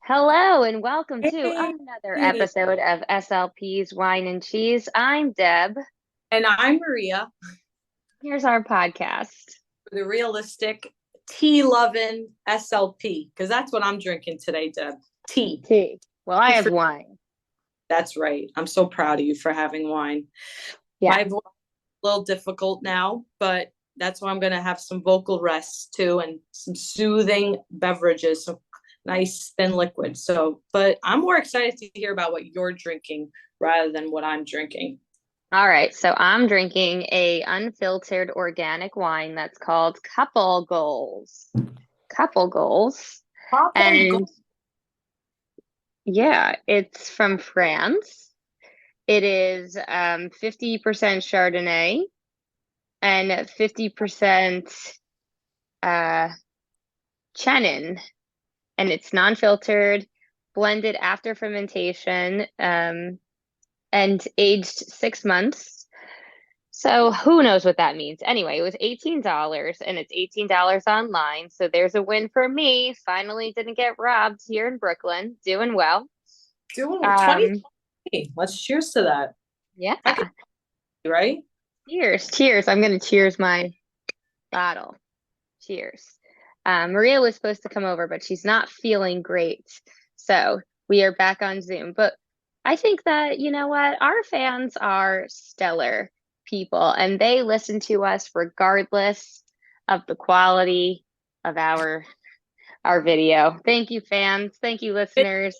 Hello and welcome to Hey, another episode of SLP's Wine and Cheese. I'm Deb. and I'm Maria, Here's our podcast. the realistic tea loving SLP, because that's what I'm drinking today, Deb. Tea. Tea. Well, I Good have for- wine. That's right. I'm so proud of you for having wine. Yeah. My voice is a little difficult now, but that's why I'm going to have some vocal rests too and some soothing beverages, some nice thin liquid. But I'm more excited to hear about what you're drinking rather than what I'm drinking. All right. So I'm drinking a unfiltered organic wine that's called Couple Goals. Couple Goals. And yeah, it's from France. It is 50% Chardonnay and 50% uh, Chenin, and it's non-filtered, blended after fermentation, and aged 6 months. So who knows what that means? Anyway, it was $18 and it's $18 online. So there's a win for me. Finally didn't get robbed here in Brooklyn. Doing well. Doing 20. Let's cheers to that. Yeah. Right? Cheers. Cheers. I'm going to cheers my bottle. Cheers. Maria was supposed to come over, but she's not feeling great. So we are back on Zoom. But I think that, you know what? Our fans are stellar people and they listen to us regardless of the quality of our video. Thank you, fans. Thank you, listeners.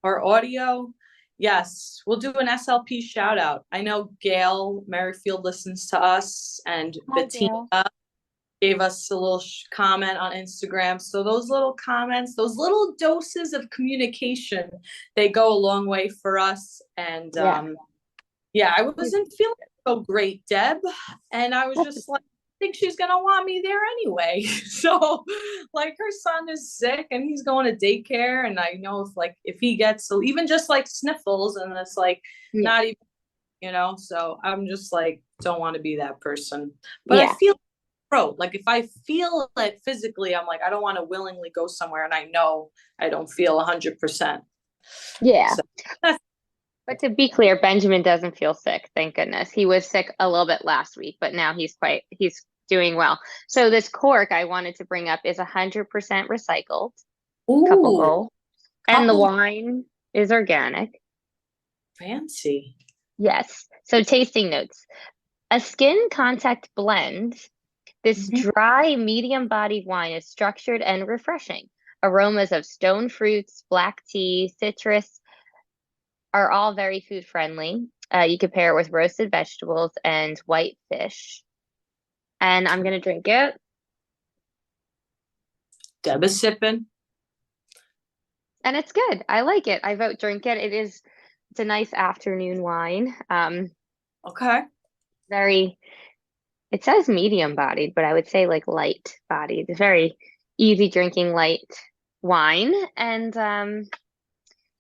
Our audio. Yes, we'll do an SLP shout out. I know Gail Merrifield listens to us, and Bettina gave us a little comment on Instagram. So those little comments, those little doses of communication, they go a long way for us. And I wasn't feeling so great, Deb. And I was just like, I think she's gonna want me there anyway. So like her son is sick and he's going to daycare. And I know if he gets even just like sniffles and it's like not even, so I'm just like, don't want to be that person. But I feel like if I feel it physically, I'm like, I don't want to willingly go somewhere and I know I don't feel 100%. Yeah. So, but to be clear, Benjamin doesn't feel sick, thank goodness. He was sick a little bit last week, but now he's doing well. So this cork I wanted to bring up is 100% recycled. Couple Goal. And the wine is organic. Fancy. Yes. So tasting notes. A skin contact blend. This dry, medium-bodied wine is structured and refreshing. Aromas of stone fruits, black tea, citrus are all very food-friendly. You can pair it with roasted vegetables and white fish. And I'm going to drink it. Deb is sipping. And it's good. I like it. I vote drink it. It's a nice afternoon wine. Okay. It says medium bodied, but I would say like light bodied. It's very easy drinking light wine. And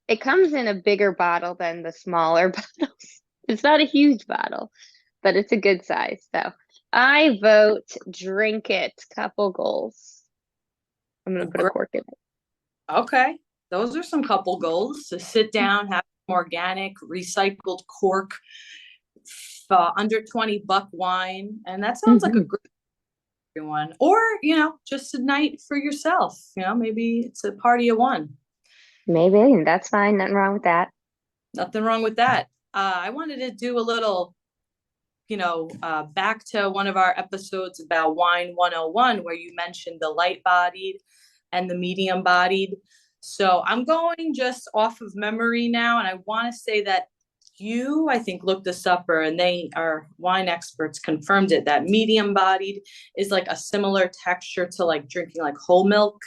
it comes in a bigger bottle than the smaller bottles. It's not a huge bottle, but it's a good size. So I vote drink it. Couple goals. I'm going to put a cork in it. Okay. Those are some couple goals to sit down, have organic, recycled cork, under $20 wine. And that sounds like a great one. Or, just a night for yourself. Maybe it's a party of one. Maybe. That's fine. Nothing wrong with that. Nothing wrong with that. I wanted to do a little, back to one of our episodes about Wine 101, where you mentioned the light bodied and the medium bodied. So I'm going just off of memory now. And I want to say that I think, looked this up, and they are wine experts confirmed it, that medium bodied is like a similar texture to like drinking like whole milk,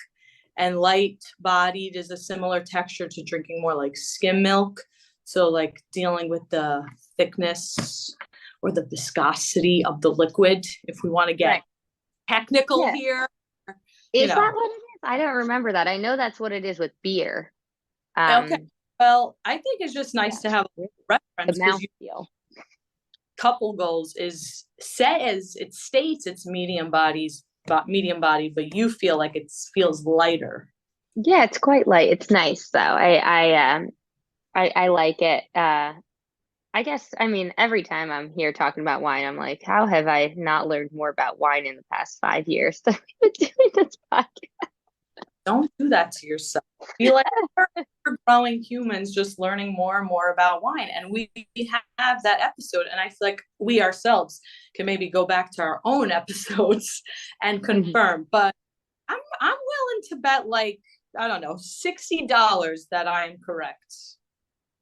and light bodied is a similar texture to drinking more like skim milk. So like dealing with the thickness or the viscosity of the liquid, if we want to get technical here. Is that what it is? I don't remember that. I know that's what it is with beer. Okay. Well, I think it's just nice to have a reference. The mouthfeel. Couple goals it states it's medium body, but you feel like it feels lighter. Yeah, it's quite light. It's nice though. I like it. I guess, I mean, every time I'm here talking about wine, I'm like, how have I not learned more about wine in the past 5 years that we've been doing this podcast? Don't do that to yourself. Be like, we're growing humans just learning more and more about wine. And we have that episode. And I feel like we ourselves can maybe go back to our own episodes and Mhm. confirm. But I'm willing to bet like, I don't know, $60 that I am correct.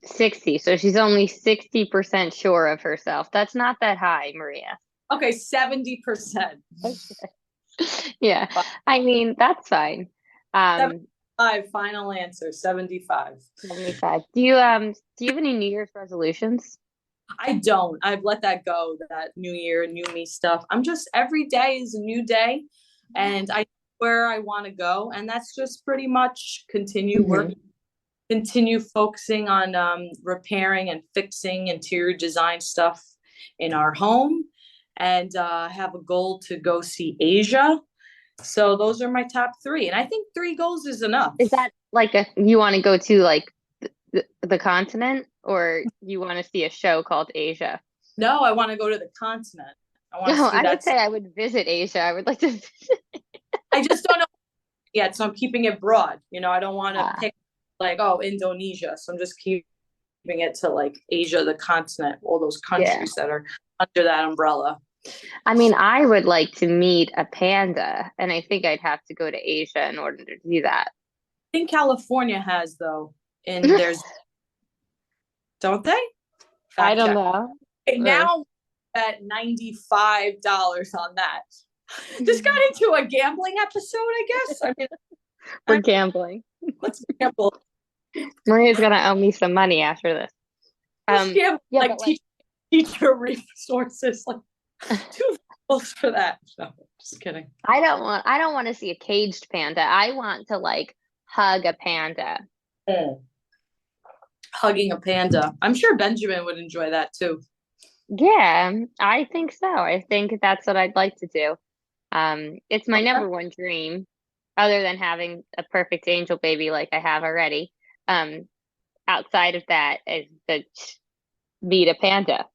60. So she's only 60% sure of herself. That's not that high, Maria. Okay, 70%. Yeah. I mean, that's fine. Um, 75, final answer, 75. 75. Do you have any New Year's resolutions? I don't. I've let that go, that new year, new me stuff. I'm just every day is a new day and I know where I want to go. And that's just pretty much continue work, Hmm. continue focusing on repairing and fixing interior design stuff in our home and have a goal to go see Asia. So those are my top three. And I think three goals is enough. Is that like you want to go to like the continent or you want to see a show called Asia? No, I want to go to the continent. I want to No, see I would that. say I would visit Asia. I would like to visit. I just don't know yet, so I'm keeping it broad. I don't want to Yeah. pick like, oh, Indonesia. So I'm just keeping it to like Asia, the continent, all those Yeah. countries that are under that umbrella. I mean, I would like to meet a panda, and I think I'd have to go to Asia in order to do that. I think California has though, and there's don't they? I Fact don't check. know. Okay, Uh, now at $95 on that. This got into a gambling episode, I guess. I mean, We're gambling. let's gamble. Maria's gonna owe me some money after this. Let's gamble Yeah, like but like, teacher resources, like two bills for that. No, just kidding. I don't want to see a caged panda. I want to like hug a panda. Mm. Hugging a panda. I'm sure Benjamin would enjoy that too. Yeah, I think so. I think that's what I'd like to do. It's my Okay. number one dream, other than having a perfect angel baby like I have already. Um, Outside of that is to meet a panda.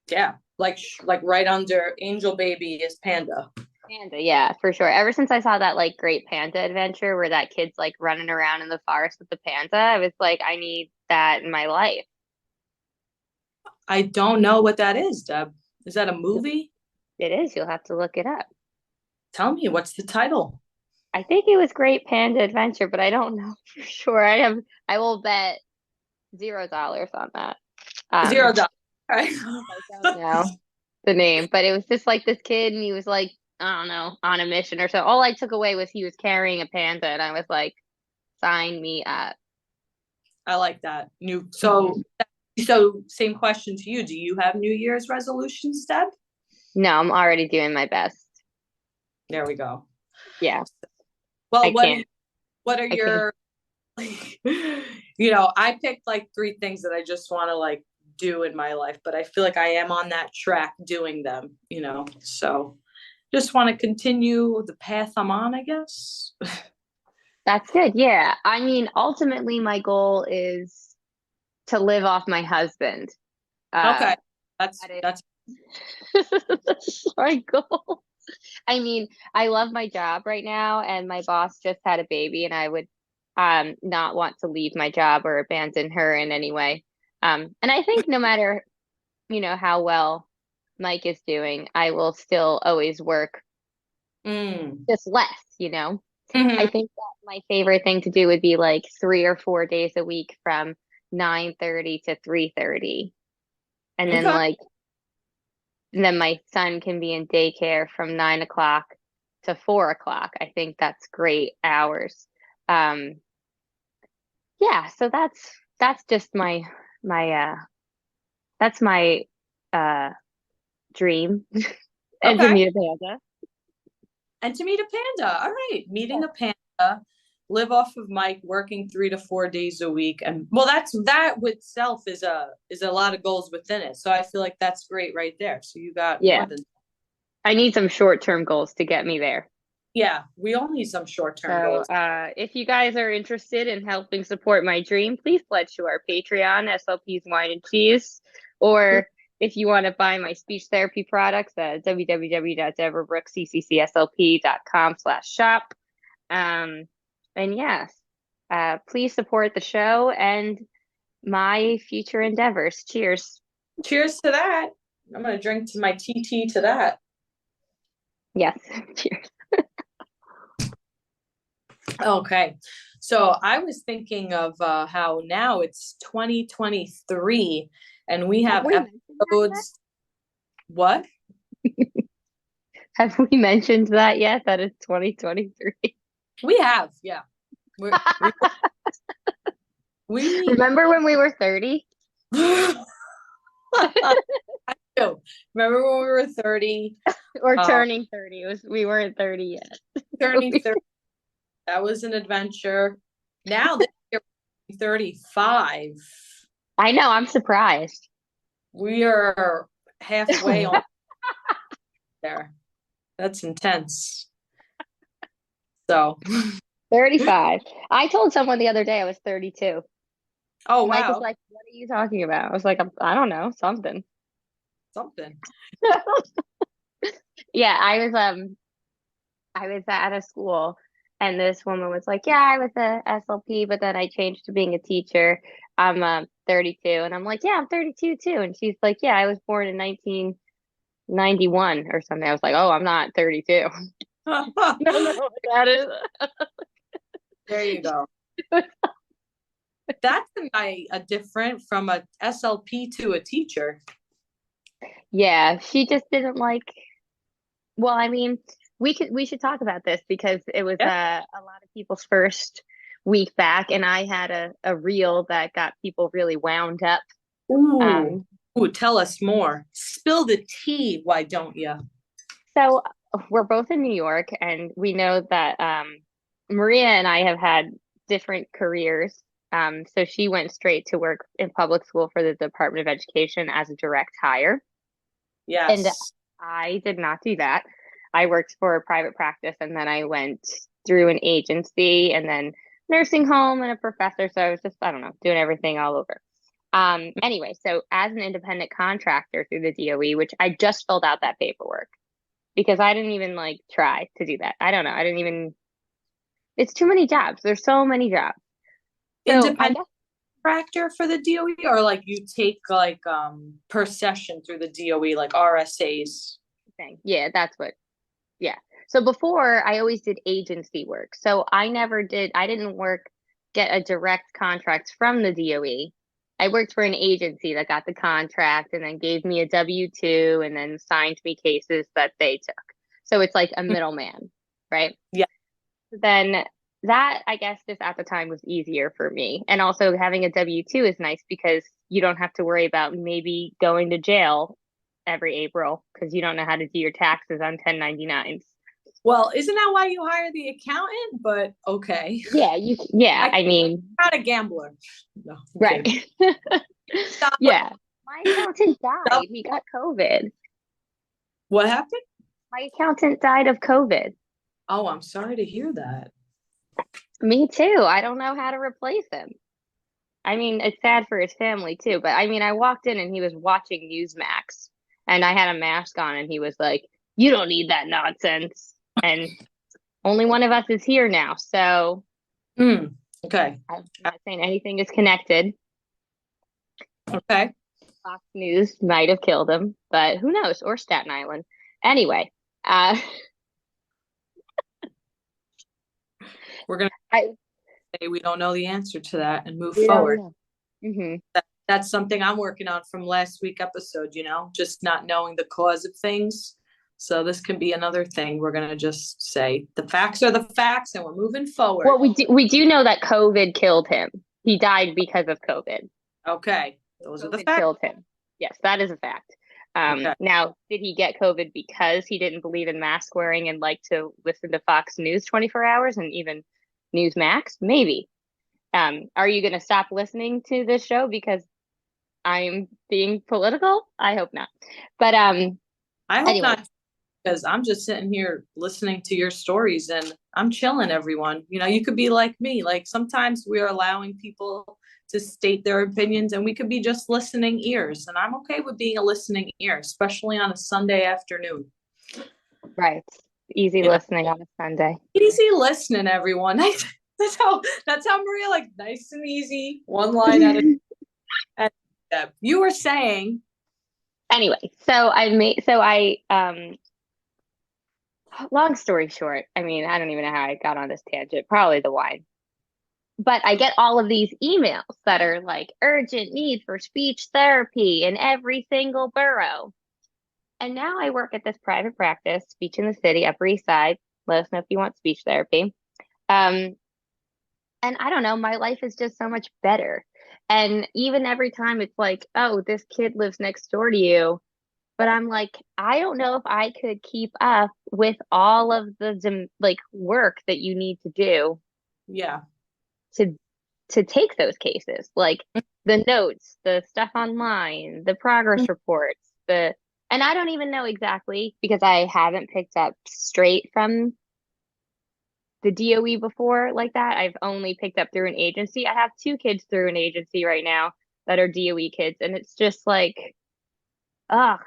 Yeah, like right under Angel Baby is Panda. Panda, yeah, for sure. Ever since I saw that like great panda adventure where that kid's like running around in the forest with the panda, I was like, I need that in my life. I don't know what that is, Deb. Is that a movie? It is. You'll have to look it up. Tell me, what's the title? I think it was Great Panda Adventure, but I don't know for sure. I will bet $0 on that. Zero Um, dollars. Okay. I don't know the name, but it was just like this kid, and he was like, I don't know, on a mission or so. All I took away was he was carrying a panda, and I was like, sign me up. I like that. New Mhm. so same question to you. Do you have New Year's resolutions, Deb? No, I'm already doing my best. There we go. Yeah, I Well, can't. what are I can't. your I picked like three things that I just want to like do in my life, but I feel like I am on that track doing them. So just want to continue the path I'm on, I guess. That's good. Yeah. I mean, ultimately, my goal is to live off my husband. Okay. That is That's that's my goal. I mean, I love my job right now, and my boss just had a baby, and I would not want to leave my job or abandon her in any way. And I think no matter, how well Mike is doing, I will still always work mm. just less. I Hmm. think that my favorite thing to do would be like 3 or 4 days a week from 9:30 to 3:30. And then Okay. like and then my son can be in daycare from 9 o'clock to 4 o'clock. I think that's great hours. Um, yeah, so that's just my that's my uh dream. And to Okay. meet a panda. And to meet a panda. All right. Meeting Yeah. a panda, live off of Mike, working 3 to 4 days a week. And well, that with itself is a lot of goals within it. So I feel like that's great right there. So you got more Yeah. than I need some short-term goals to get me there. Yeah, we all need some short-term So, goals. if you guys are interested in helping support my dream, please pledge to our Patreon, SLP's Wine and Cheese. Or if you want to buy my speech therapy products at www.deborahbrooksccslp.com/shop. And yes, please support the show and my future endeavors. Cheers. Cheers to that. I'm gonna drink to my TT to that. Yes, cheers. Okay. So I was thinking of how now it's 2023 and we Have have we mentioned that yet? episodes. What? Have we mentioned that yet? That it's 2023. We have, yeah. We're, we Remember when we were 30? I do. Remember when we were 30? Or turning 30. We weren't 30 yet. Turning 30. That was an adventure. Now that you're 35, I know, I'm surprised. we are halfway on there. That's intense. So, 35. I told someone the other day I was 32. oh Mike was wow, like, "What are you talking about?" I was like, I don't know, something." something. Yeah, I was at a school and this woman was like, "Yeah, I was a SLP, but then I changed to being a teacher. I'm 32." And I'm like, "Yeah, I'm 32 too." And she's like, "Yeah, I was born in 1991 or something." I was like, "Oh, I'm not 32." I don't know what that is. There you go. That's a different from a SLP to a teacher. Yeah, she just didn't like. Well, I mean, we should talk about this because it was Yeah. a lot of people's first week back, and I had a reel that got people really wound up. Ooh. Um, Ooh, tell us more. Spill the tea, why don't you? so we're both in New York, and we know that Maria and I have had different careers. So she went straight to work in public school for the Department of Education as a direct hire. And Yes. I did not do that. I worked for a private practice and then I went through an agency and then nursing home and a professor. So I was just, I don't know, doing everything all over. Anyway, so as an independent contractor through the DOE, which I just filled out that paperwork because I didn't even like try to do that. I don't know. I didn't even, it's too many jobs. There's so many jobs. So I Independent guess contractor for the DOE or like you take like per session through the DOE like RSAs. yeah, that's what. Yeah. So before I always did agency work. So I didn't get a direct contract from the DOE. I worked for an agency that got the contract and then gave me a W-2 and then signed me cases that they took. So it's like a middleman, right? Yeah. Then that I guess just at the time was easier for me. And also having a W-2 is nice because you don't have to worry about maybe going to jail every April because you don't know how to do your taxes on 1099s. Well, isn't that why you hire the accountant? But okay. Yeah, I mean, I'm not a gambler. No, I'm right. kidding. Yeah. My accountant Stop. died. He got COVID. What happened? My accountant died of COVID. Oh, I'm sorry to hear that. Me too. I don't know how to replace him. I mean, it's sad for his family too, but I mean, I walked in and he was watching Newsmax and I had a mask on and he was like, "You don't need that nonsense." And only one of us is here now. So Okay. I'm not saying anything is connected. Okay. Fox News might have killed him, but who knows? Or Staten Island. Anyway, uh, We're gonna I say we don't know the answer to that and move we don't forward. know. Hmm. That's something I'm working on from last week episode, just not knowing the cause of things. So this can be another thing. We're gonna just say the facts are the facts and we're moving forward. Well, we do know that COVID killed him. He died because of COVID. Okay. Those are the COVID facts. killed him. Yes, that is a fact. Okay. Now, did he get COVID because he didn't believe in mask wearing and like to listen to Fox News 24 hours and even Newsmax? Maybe. Are you going to stop listening to this show because I'm being political? I hope not. But I hope anyway, not. because I'm just sitting here listening to your stories and I'm chilling, everyone. You could be like me. Like sometimes we're allowing people to state their opinions and we could be just listening ears. And I'm okay with being a listening ear, especially on a Sunday afternoon. Right. Easy You know, listening on a Sunday. easy listening, everyone. That's how Maria, like, nice and easy, one line at a step. You were saying, Anyway, long story short, I mean, I don't even know how I got on this tangent, probably the wine. But I get all of these emails that are like urgent need for speech therapy in every single borough. And now I work at this private practice, speech in the city, Upper East Side. Let us know if you want speech therapy. Um, and I don't know, my life is just so much better. And even every time it's like, oh, this kid lives next door to you. But I'm like, I don't know if I could keep up with all of the like work that you need to do yeah. to take those cases, like the notes, the stuff online, the progress reports, and I don't even know exactly because I haven't picked up straight from the DOE before like that. I've only picked up through an agency. I have two kids through an agency right now that are DOE kids, and it's just like, ugh,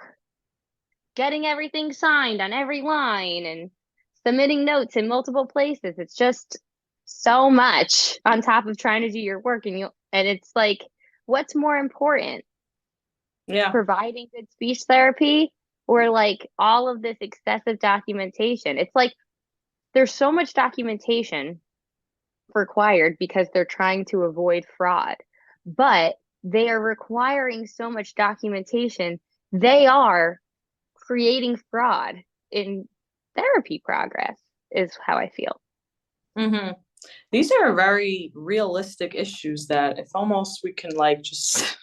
getting everything signed on every line and submitting notes in multiple places. It's just so much on top of trying to do your work, and it's like, what's more important, Yeah. providing good speech therapy or like all of this excessive documentation? It's like there's so much documentation required because they're trying to avoid fraud, but they are requiring so much documentation. They are creating fraud in therapy progress, is how I feel. Mm-hmm. These are very realistic issues that if almost we can like just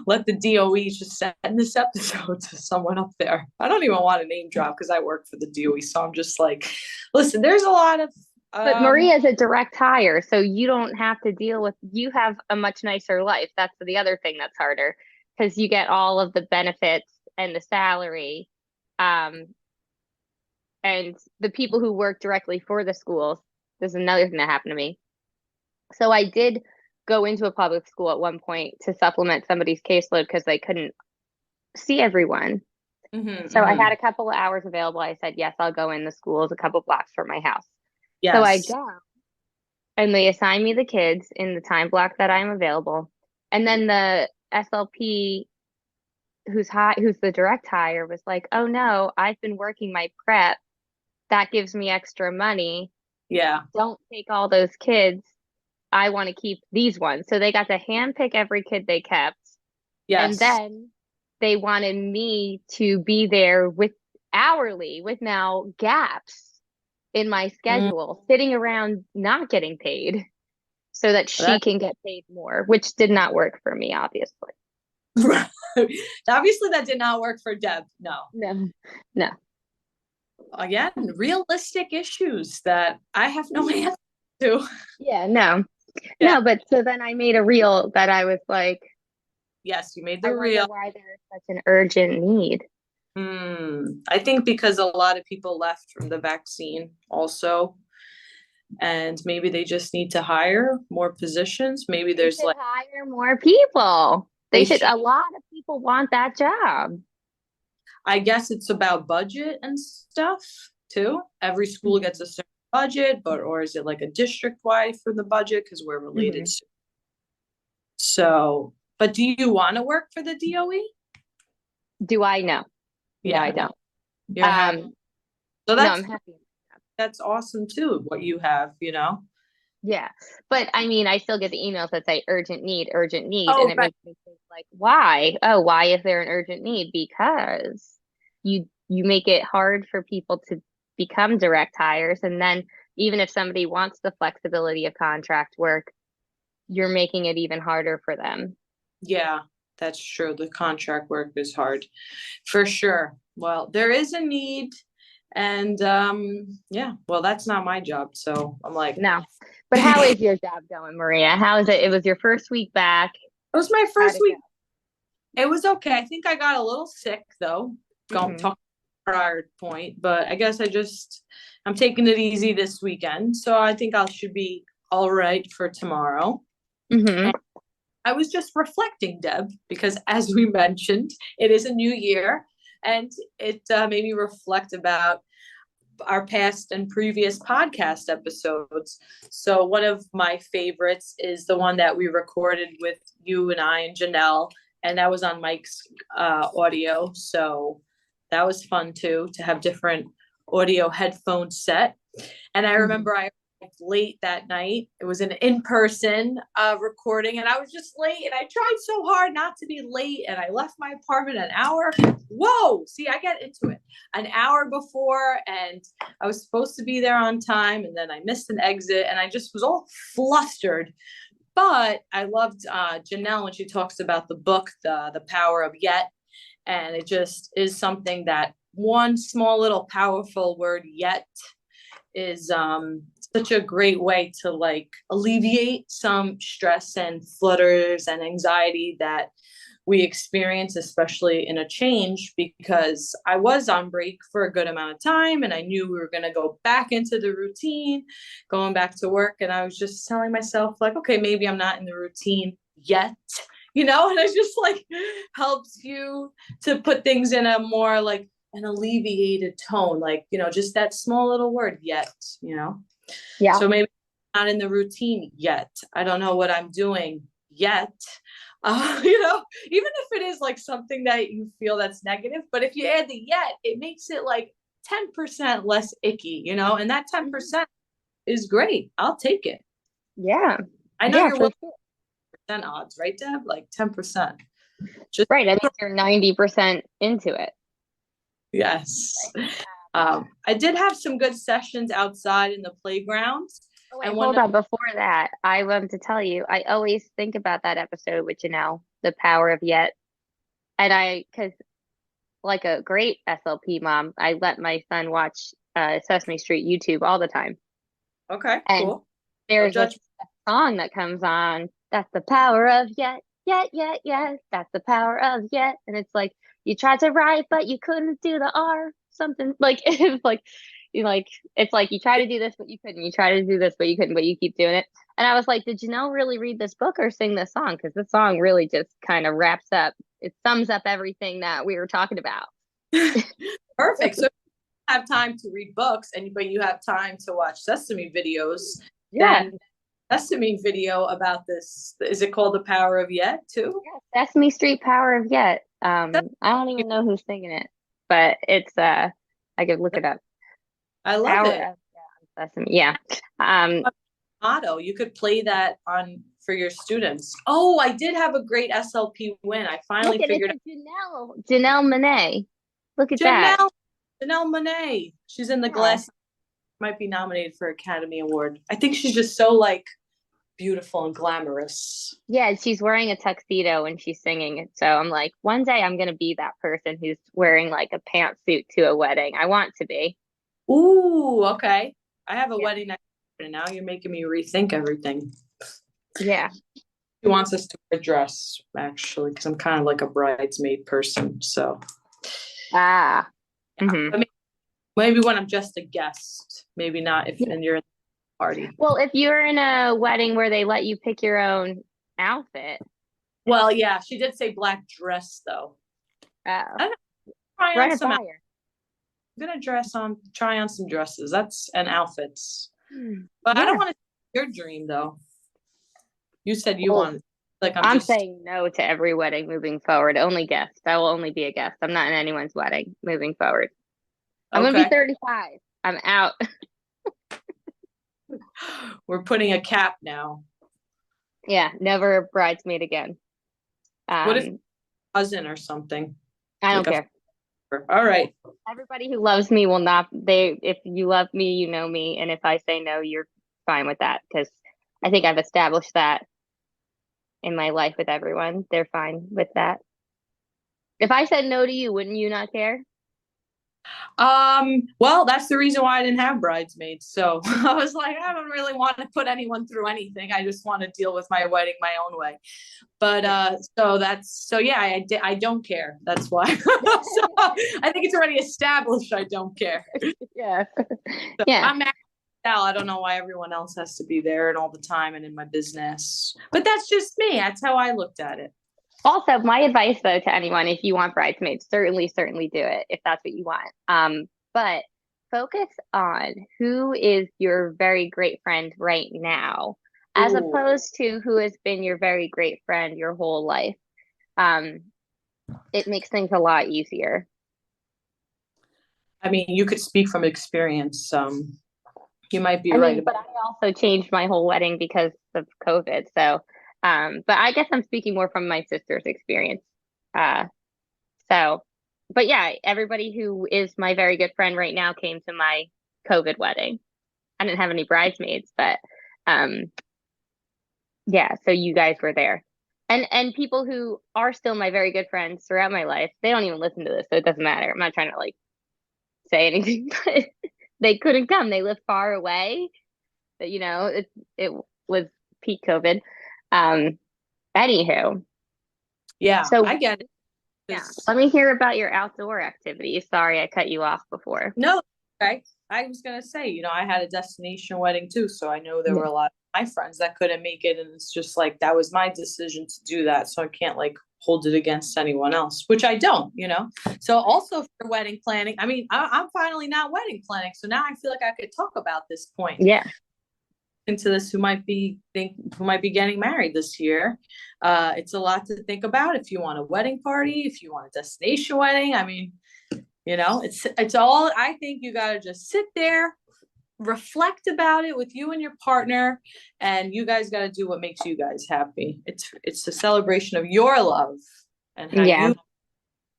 let the DOE just send this episode to someone up there. I don't even want to name drop because I work for the DOE, so I'm just like, listen, there's a lot of But Maria is a direct hire, so you don't have to deal with, you have a much nicer life. That's the other thing that's harder because you get all of the benefits and the salary. Um, and the people who work directly for the schools, this is another thing that happened to me. So I did go into a public school at one point to supplement somebody's caseload because they couldn't see everyone. mhm, So I had mhm. a couple of hours available. I said, yes, I'll go in. The school is a couple blocks from my house. So I Yes. go and they assign me the kids in the time block that I'm available. And then the SLP who's the direct hire was like, "Oh no, I've been working my prep. That gives me extra money. Yeah. Don't take all those kids. I want to keep these ones." So they got to handpick every kid they kept. And Yes. then they wanted me to be there with hourly with now gaps in my Mm, schedule, sitting around not getting paid so that she that can get paid more, which did not work for me, obviously. obviously that did not work for Deb. No. No, no. Again, realistic issues that I have no answer to. Yeah, no, Yeah. no. But so then I made a reel that I was like, Yes, you made I the wonder real. why there is such an urgent need. I think because a lot of people left from the vaccine also, and maybe they just need to hire more positions. Maybe They there's should like hire more people. they A should. lot of people want that job. I guess it's about budget and stuff too. Every school gets a Hmm. certain budget, but or is it like a district wide for the budget because we're related? Hmm. So, but do you want to work for the DOE? Do I know? No, I Yeah, no, don't. you're happy. Um, So no, I'm happy. that's awesome too. What you have. Yeah. But I mean, I still get the emails that say urgent need. And Oh, it right. makes me think like, why? Oh, why is there an urgent need? Because you make it hard for people to become direct hires. And then even if somebody wants the flexibility of contract work, you're making it even harder for them. Yeah, that's true. The contract work is hard for sure. Well, there is a need, and yeah. Well, that's not my job, so I'm like, No. But how is your job going, Maria? How is it? It was your first week back. it was my How'd first it week. It was okay. I think I got a little sick though. go? Talk. prior point, but I guess I'm taking it easy this weekend. So I think I should be all right for tomorrow. Mm-hmm. And I was just reflecting, Deb, because as we mentioned, it is a new year, and it made me reflect about our past and previous podcast episodes. So one of my favorites is the one that we recorded with you and I and Janelle, and that was on Mike's audio. So that was fun too, to have different audio headphones set. And I remember I arrived late that night. It was an in-person recording, and I was just late, and I tried so hard not to be late, and I left my apartment an hour. Whoa, see, I get into it an hour before, and I was supposed to be there on time, and then I missed an exit, and I just was all flustered. But I loved Janelle when she talks about the book, the Power of Yet, and it just is something that one small little powerful word, yet, is such a great way to like alleviate some stress and flutters and anxiety that we experience, especially in a change, because I was on break for a good amount of time and I knew we were going to go back into the routine, going back to work. And I was just telling myself, like, okay, maybe I'm not in the routine yet, and it just like helps you to put things in a more like an alleviated tone, like, just that small little word, yet. Yeah. So maybe I'm not in the routine yet. I don't know what I'm doing yet. Even if it is like something that you feel that's negative, but if you add the yet, it makes it like 10% less icky, and that 10% is great. I'll take it. Yeah. I know Yeah, you're for 1% odds, right, Deb? Like 10%. Just right. I mean, you're 90% into it. yes. I did have some good sessions outside in the playground. Oh, wait, hold on. Before that, I wanted to tell you, I always think about that episode with Janelle, The Power of Yet. And because like a great SLP mom, I let my son watch Sesame Street YouTube all the time. Okay, And cool. No there's a judge. song that comes on, that's the power of yet, yet, yet, yet. That's the power of yet. And it's like, you tried to write, but you couldn't do the R, something like, it's like, it's like you try to do this, but you couldn't. You try to do this, but you couldn't, but you keep doing it. And I was like, did Janelle really read this book or sing this song? Because this song really just kind of wraps up, it sums up everything that we were talking about. Perfect. So you have time to read books, but you have time to watch Sesame videos. Yeah. Then Sesame video about this, is it called The Power of Yet too? Yeah, Sesame Street Power of Yet. I don't even know who's singing it, but it's I could look it up. I love Power it. of Sesame. Yeah. Motto. You could play that on for your students. Oh, I did have a great SLP win. I finally figured out Janelle Monáe. Look at that. Janelle Monáe. She's in the glass. Might be nominated for Academy Award. I think she's just so like beautiful and glamorous. Yeah, she's wearing a tuxedo and she's singing it. So I'm like, one day I'm gonna be that person who's wearing like a pantsuit to a wedding. I want to be. Ooh, okay. I have a wedding next year, and now you're making me rethink everything. Yeah. She wants us to wear a dress, actually, because I'm kind of like a bridesmaid person. So Ah. yeah. I mean, maybe when I'm just a guest, maybe not if and you're in the party. Well, if you're in a wedding where they let you pick your own outfit. Well, yeah, she did say black dress though. Run I'm it by her. gonna try on some dresses. That's and outfits. But I don't want to your dream though. You said you want like I'm saying no to every wedding moving forward. Only guests. I will only be a guest. I'm not in anyone's wedding moving forward. I'm gonna be 35. I'm out. We're putting a cap now. Yeah, never a bridesmaid again. What if cousin or something? I don't care. All right. Everybody who loves me will not. If you love me, you know me, and if I say no, you're fine with that because I think I've established that in my life with everyone. They're fine with that. If I said no to you, wouldn't you not care? Well, that's the reason why I didn't have bridesmaids. So I was like, I don't really want to put anyone through anything. I just want to deal with my wedding my own way. But Yeah. so yeah, I don't care. That's why. So I think it's already established I don't care. Yeah. So Yeah. I'm maxed out. I don't know why everyone else has to be there and all the time and in my business. But that's just me. That's how I looked at it. Also, my advice though to anyone, if you want bridesmaids, certainly do it if that's what you want. But focus on who is your very great friend right now, as Ooh. opposed to who has been your very great friend your whole life. Um, it makes things a lot easier. I mean, you could speak from experience. You might be I right mean, but about. I also changed my whole wedding because of COVID. So, but I guess I'm speaking more from my sister's experience. Uh, So, but yeah, everybody who is my very good friend right now came to my COVID wedding. I didn't have any bridesmaids, but um yeah, so you guys were there. And people who are still my very good friends throughout my life, they don't even listen to this, so it doesn't matter. I'm not trying to like say anything, but they couldn't come. They live far away. But it was peak COVID. Um Anywho, Yeah, so I get it. yeah, 'Cause let me hear about your outdoor activities. Sorry, I cut you off before. no, okay. I was gonna say, I had a destination wedding too, so I know there were Yeah. a lot of my friends that couldn't make it, and it's just like that was my decision to do that, so I can't like hold it against anyone else, which I don't. So also for wedding planning, I mean, I'm finally not wedding planning, so now I feel like I could talk about this point Yeah. into this who might be getting married this year. It's a lot to think about if you want a wedding party, if you want a destination wedding. I mean, it's all. I think you got to just sit there, reflect about it with you and your partner, and you guys got to do what makes you guys happy. It's a celebration of your love, and how Yeah. you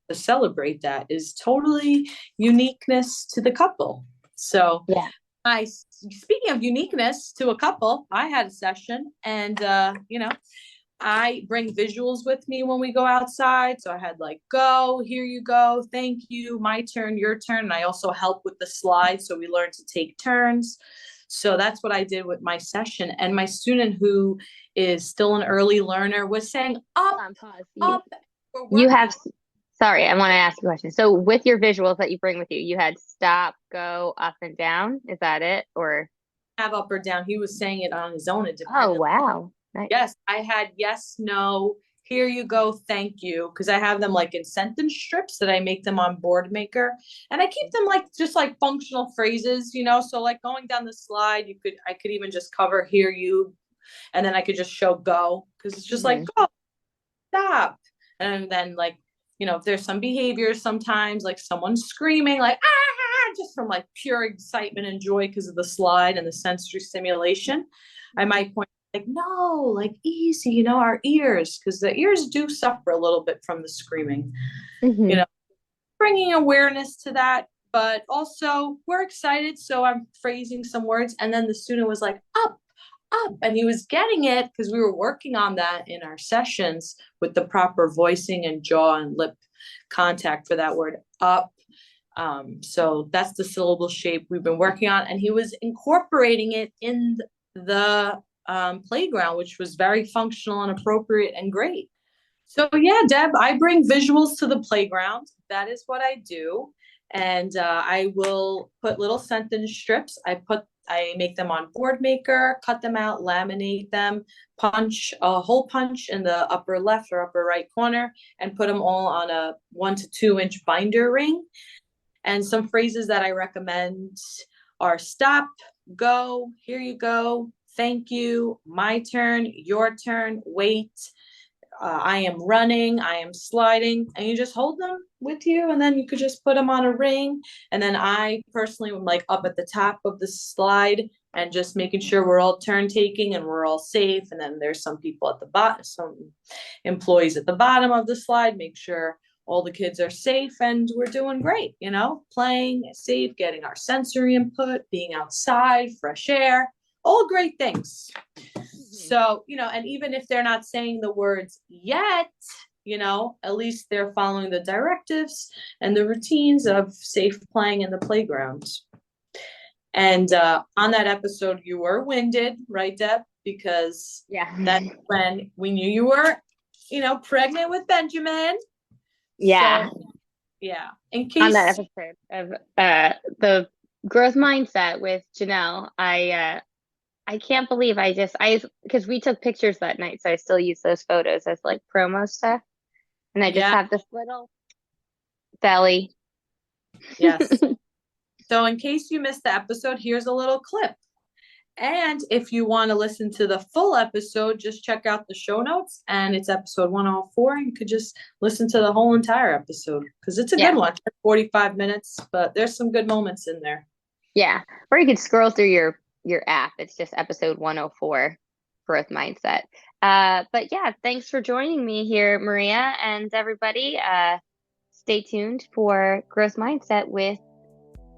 to celebrate that is totally uniqueness to the couple. So Yeah. I speaking of uniqueness to a couple, I had a session, and I bring visuals with me when we go outside. So I had like, go, here you go, thank you, my turn, your turn. And I also help with the slide. So we learned to take turns. So that's what I did with my session. And my student, who is still an early learner, was saying, Hold up, on, pause. up, we're You have, working. sorry, I want to ask you a question. So with your visuals that you bring with you, you had stop, go, up and down. Is that it? Or, Have up or down. He was saying it on his own. It oh, depended. wow. Nice. Yes, I had yes, no, here you go, thank you. Because I have them like in sentence strips that I make them on Board Maker. And I keep them like just like functional phrases. So like going down the slide, I could even just cover here you, and then I could just show go. Because it's just like Hmm. go, stop. And then like, if there's some behaviors sometimes, like someone screaming, like just from like pure excitement and joy because of the slide and the sensory stimulation, I might point like, no, like easy, our ears, because the ears do suffer a little bit from the screaming, you Hmm. know, bringing awareness to that. But also, we're excited. So I'm phrasing some words. And then the student was like, up, up. And he was getting it because we were working on that in our sessions with the proper voicing and jaw and lip contact for that word up. So that's the syllable shape we've been working on. And he was incorporating it in the playground, which was very functional and appropriate and great. So yeah, Deb, I bring visuals to the playground. That is what I do. And I will put little sentence strips. I make them on Board Maker, cut them out, laminate them, punch a hole punch in the upper left or upper right corner, and put them all on a 1 to 2 inch binder ring. And some phrases that I recommend are stop, go, here you go, thank you, my turn, your turn, wait, I am running, I am sliding, and you just hold them with you, and then you could just put them on a ring. And then I personally am like up at the top of the slide and just making sure we're all turn taking and we're all safe. And then there's some people at the bottom, some employees at the bottom of the slide, make sure all the kids are safe and we're doing great, playing safe, getting our sensory input, being outside, fresh air, all great things. So, and even if they're not saying the words yet, at least they're following the directives and the routines of safe playing in the playground. And on that episode, you were winded, right, Deb? Because that's when we knew you were, pregnant with Benjamin. Yeah. So, yeah. In On case that episode of the growth mindset with Janelle, I can't believe because we took pictures that night, so I still use those photos as like promo stuff. And I just have this little belly. Yes. So in case you missed the episode, here's a little clip. And if you want to listen to the full episode, just check out the show notes, and it's episode 104. And you could just listen to the whole entire episode because it's a good one. 45 minutes, but there's some good moments in there. Yeah. Or you could scroll through your app. It's just episode 104, growth mindset. But yeah, thanks for joining me here, Maria, and everybody. Stay tuned for growth mindset with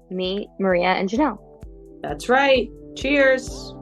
me, Maria, and Janelle. That's right. Cheers.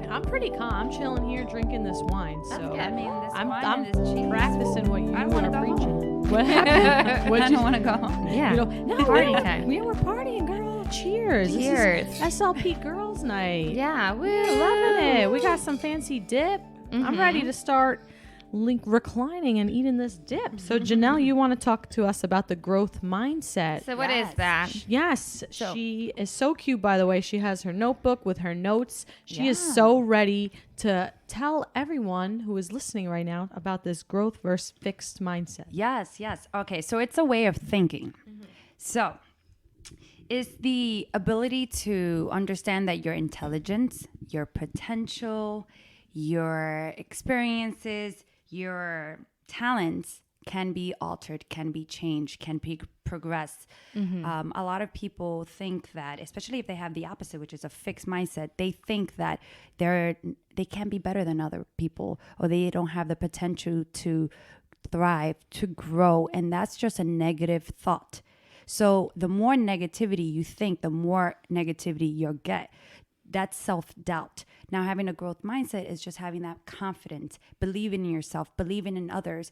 I'm pretty calm. I'm chilling here drinking this wine. So I mean, this I'm wine and this cheese. practicing what you I are wanna go preaching. home. What happened? I don't want to go home. Yeah. No, Party time. Yeah, we're partying, girl. Cheers. Cheers. This is SLP Girls Night. Yeah, We're loving it. We got some fancy dip. I'm ready to start reclining and eating this dip. So Janelle, you want to talk to us about the growth mindset. So what is that? Yes, she is so cute, by the way. She has her notebook with her notes. She is Yeah. so ready to tell everyone who is listening right now about this growth versus fixed mindset. Yes. Okay, so it's a way of thinking. So it's the ability to understand that your intelligence, your potential, your experiences, your talents can be altered, can be changed, can be progressed. A lot of people think that, especially if they have the opposite, which is a fixed mindset, they think that they can't be better than other people, or they don't have the potential to thrive, to grow, and that's just a negative thought. So the more negativity you think, the more negativity you'll get. That's self-doubt. Now, having a growth mindset is just having that confidence, believing in yourself, believing in others,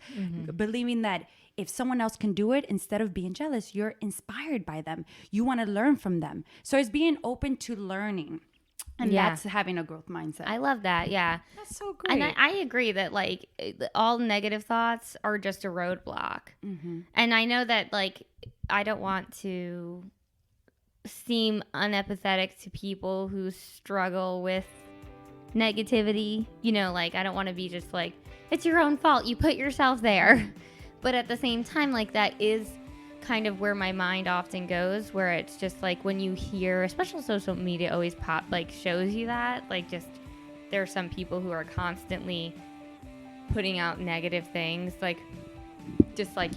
believing that if someone else can do it, instead of being jealous, you're inspired by them. You want to learn from them. So it's being open to learning. And that's having a growth mindset. I love that. Yeah. That's so great. And I agree that like all negative thoughts are just a roadblock. And I know that like I don't want to seem unempathetic to people who struggle with negativity. Like I don't want to be just like, it's your own fault. You put yourself there. But at the same time, like that is kind of where my mind often goes, where it's just like when you hear, especially social media always shows you that, like just there are some people who are constantly putting out negative things, like just like,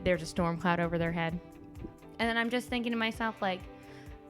there's a storm cloud over their head. And then I'm just thinking to myself, like,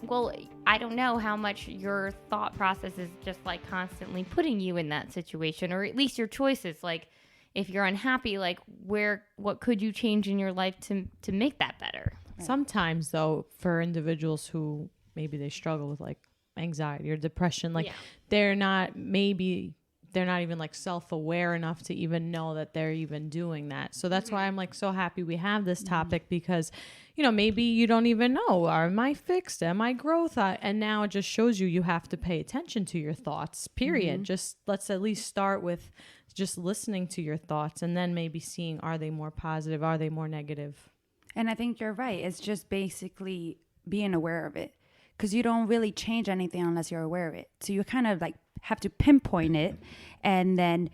well, I don't know how much your thought process is just like constantly putting you in that situation, or at least your choices. Like, if you're unhappy, like what could you change in your life to make that better? Sometimes, though, for individuals who maybe they struggle with like anxiety or depression, like they're not even like self-aware enough to even know that they're even doing that. So that's why I'm like so happy we have this topic, because maybe you don't even know, am I fixed, am I growth? And now it just shows you have to pay attention to your thoughts, period. Just let's at least start with just listening to your thoughts, and then maybe seeing, are they more positive, are they more negative? And I think you're right. It's just basically being aware of it, because you don't really change anything unless you're aware of it. So you kind of like have to pinpoint it and then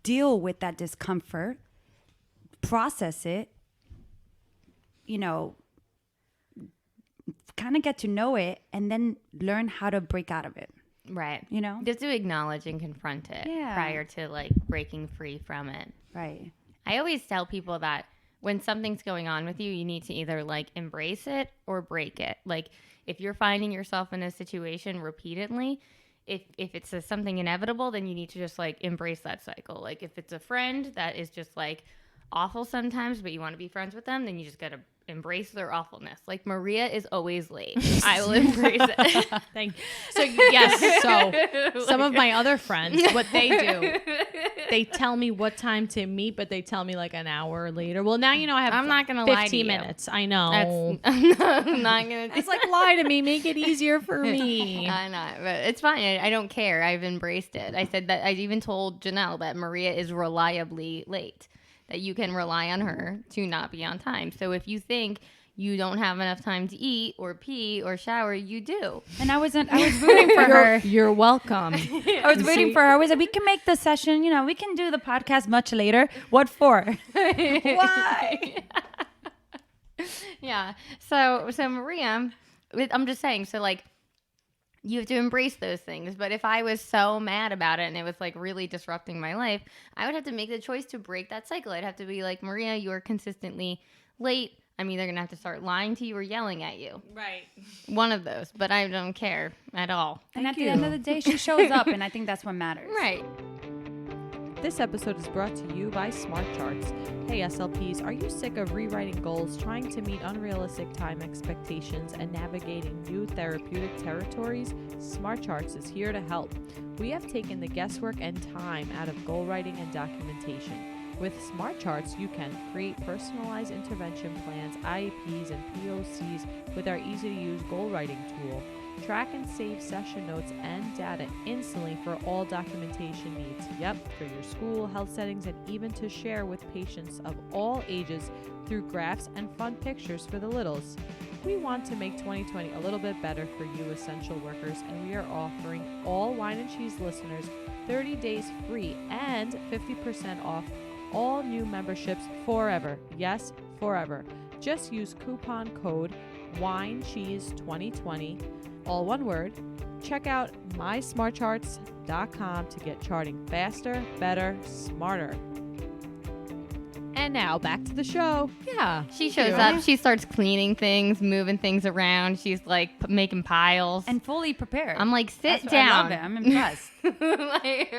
deal with that discomfort, process it, kind of get to know it, and then learn how to break out of it. Right. You know? Just to acknowledge and confront it prior to like breaking free from it. Right. I always tell people that when something's going on with you, you need to either like embrace it or break it. Like if you're finding yourself in a situation repeatedly, if it's something inevitable, then you need to just like embrace that cycle. Like if it's a friend that is just like awful sometimes, but you want to be friends with them, then you just got to embrace their awfulness. Like Maria is always late. I will embrace it. Thank you. So yes, so some of my other friends, what they do, they tell me what time to meet, but they tell me like an hour later. Well, now you know I have I'm not gonna lie to 15 you. minutes. I know. I'm not gonna. It's like, lie to me, make it easier for me. I know, but it's fine. I don't care. I've embraced it. I said that. I even told Janelle that Maria is reliably late. That you can rely on her to not be on time. So if you think you don't have enough time to eat or pee or shower, you do. And I was rooting for her. You're welcome. I was waiting for her. I was like, we can make the session, we can do the podcast much later. What for? Why? Yeah. So Maria, I'm just saying, so like, you have to embrace those things. But if I was so mad about it and it was like really disrupting my life, I would have to make the choice to break that cycle. I'd have to be like, Maria, you are consistently late. I'm either going to have to start lying to you or yelling at you. Right. One of those. But I don't care at all. And at the end of the day, she shows up, and I think that's what matters. Right. This episode is brought to you by Smart Charts. Hey SLPs, are you sick of rewriting goals, trying to meet unrealistic time expectations, and navigating new therapeutic territories? Smart Charts is here to help. We have taken the guesswork and time out of goal writing and documentation. With Smart Charts, you can create personalized intervention plans, IEPs, and POCs with our easy-to-use goal writing tool. Track and save session notes and data instantly for all documentation needs. Yep, for your school, health settings, and even to share with patients of all ages through graphs and fun pictures for the littles. We want to make 2020 a little bit better for you essential workers, and we are offering all Wine and Cheese listeners 30 days free and 50% off all new memberships forever. Yes, forever. Just use coupon code WINECHEESE2020, all one word. Check out mysmartcharts.com to get charting faster, better, smarter. And now back to the show. Yeah. She shows up. She starts cleaning things, moving things around. She's like making piles. And fully prepared. I'm like, sit I down. love it. I'm impressed. like